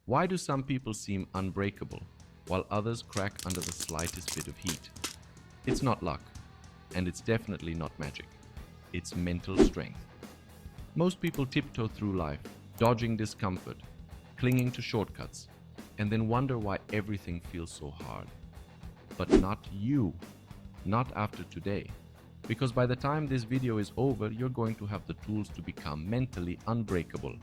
Why do some people seem unbreakable, while others crack under the slightest bit of heat? It's not luck, and it's definitely not magic. It's mental strength. Most people tiptoe through life, dodging discomfort, clinging to shortcuts, and then wonder why everything feels so hard. But not you. Not after today. Because by the time this video is over, you're going to have the tools to become mentally unbreakable.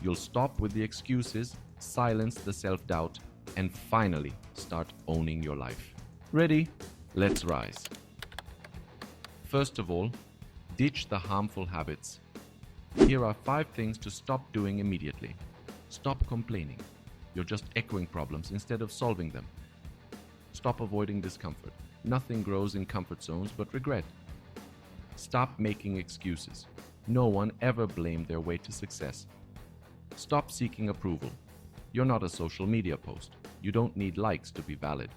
You'll stop with the excuses, silence the self-doubt, and finally start owning your life. Ready? Let's rise. First of all, ditch the harmful habits. Here are 5 things to stop doing immediately. Stop complaining. You're just echoing problems instead of solving them. Stop avoiding discomfort. Nothing grows in comfort zones but regret. Stop making excuses. No one ever blamed their way to success. Stop seeking approval. You're not a social media post. You don't need likes to be valid.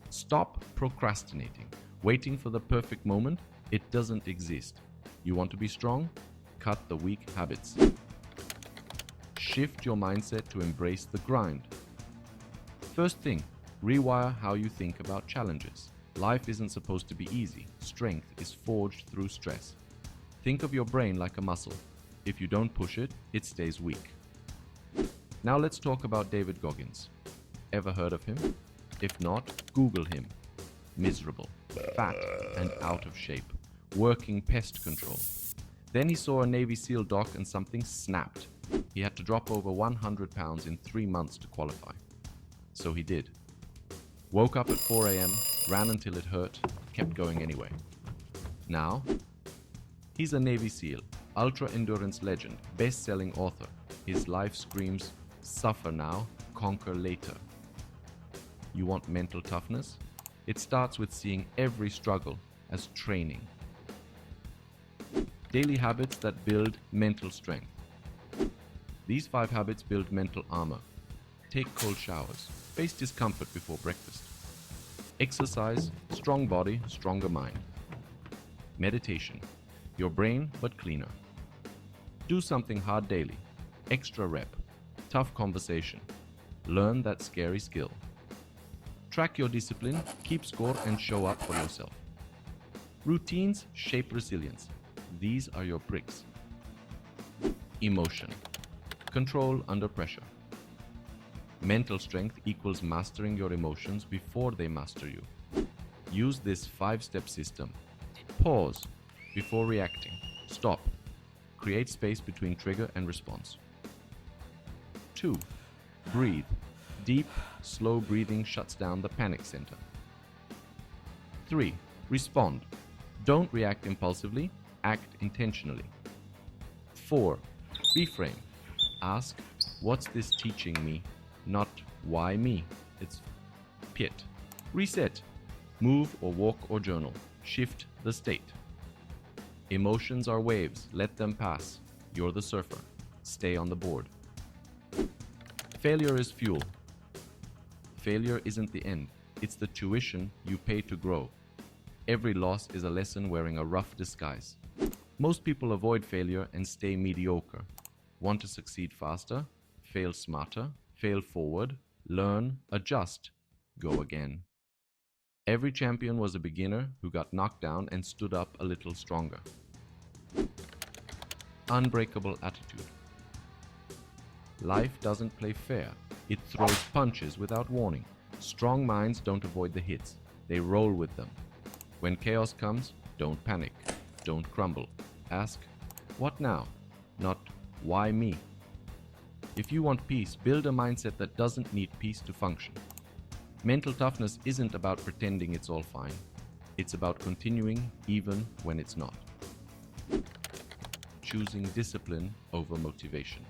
Stop procrastinating. Waiting for the perfect moment? It doesn't exist. You want to be strong? Cut the weak habits. Shift your mindset to embrace the grind. First thing, rewire how you think about challenges. Life isn't supposed to be easy. Strength is forged through stress. Think of your brain like a muscle. If you don't push it, it stays weak. Now let's talk about David Goggins. Ever heard of him? If not, Google him. Miserable, fat and out of shape, working pest control. Then he saw a Navy SEAL doc and something snapped. He had to drop over 100 pounds in 3 months to qualify. So he did. Woke up at 4 a.m., ran until it hurt, kept going anyway. Now, he's a Navy SEAL, ultra-endurance legend, best-selling author. His life screams, suffer now, conquer later. You want mental toughness? It starts with seeing every struggle as training. Daily habits that build mental strength. These 5 habits build mental armor. Take cold showers. Face discomfort before breakfast. Exercise, strong body, stronger mind. Meditation, your brain but cleaner. Do something hard daily. Extra rep. Tough conversation. Learn that scary skill. Track your discipline, keep score and show up for yourself. Routines shape resilience. These are your bricks. Emotion. Control under pressure. Mental strength equals mastering your emotions before they master you. Use this 5-step system. Pause before reacting. Stop. Create space between trigger and response. 2. Breathe. Deep, slow breathing shuts down the panic center. 3. Respond. Don't react impulsively, act intentionally. 4. Reframe. Ask, what's this teaching me? Not why me. It's pit. Reset. Move or walk or journal. Shift the state. Emotions are waves. Let them pass. You're the surfer. Stay on the board. Failure is fuel. Failure isn't the end. It's the tuition you pay to grow. Every loss is a lesson wearing a rough disguise. Most people avoid failure and stay mediocre. Want to succeed faster? Fail smarter. Fail forward. Learn. Adjust. Go again. Every champion was a beginner who got knocked down and stood up a little stronger. Unbreakable attitude. Life doesn't play fair. It throws punches without warning. Strong minds don't avoid the hits. They roll with them. When chaos comes, don't panic. Don't crumble. Ask, what now? Not, why me? If you want peace, build a mindset that doesn't need peace to function. Mental toughness isn't about pretending it's all fine. It's about continuing even when it's not. Choosing discipline over motivation.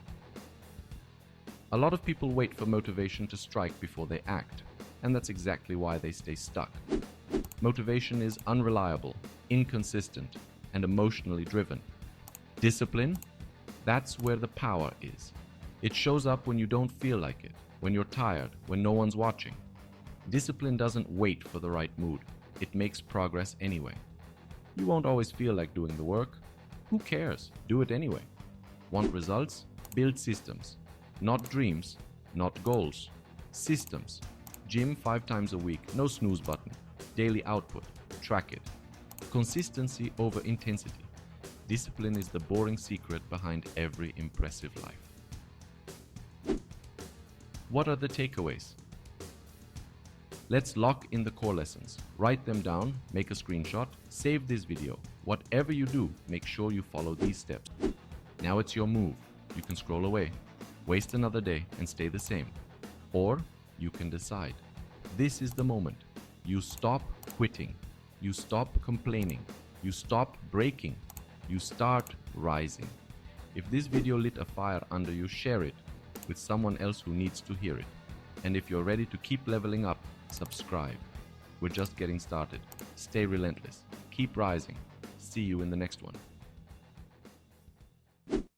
A lot of people wait for motivation to strike before they act, and that's exactly why they stay stuck. Motivation is unreliable, inconsistent, and emotionally driven. Discipline, that's where the power is. It shows up when you don't feel like it, when you're tired, when no one's watching. Discipline doesn't wait for the right mood. It makes progress anyway. You won't always feel like doing the work. Who cares? Do it anyway. Want results? Build systems. Not dreams, not goals. Systems. Gym 5 times a week, no snooze button. Daily output, track it. Consistency over intensity. Discipline is the boring secret behind every impressive life. What are the takeaways? Let's lock in the core lessons. Write them down, make a screenshot, save this video. Whatever you do, make sure you follow these steps. Now it's your move. You can scroll away, waste another day and stay the same. Or you can decide. This is the moment. You stop quitting. You stop complaining. You stop breaking. You start rising. If this video lit a fire under you, share it with someone else who needs to hear it. And if you're ready to keep leveling up, subscribe. We're just getting started. Stay relentless. Keep rising. See you in the next one.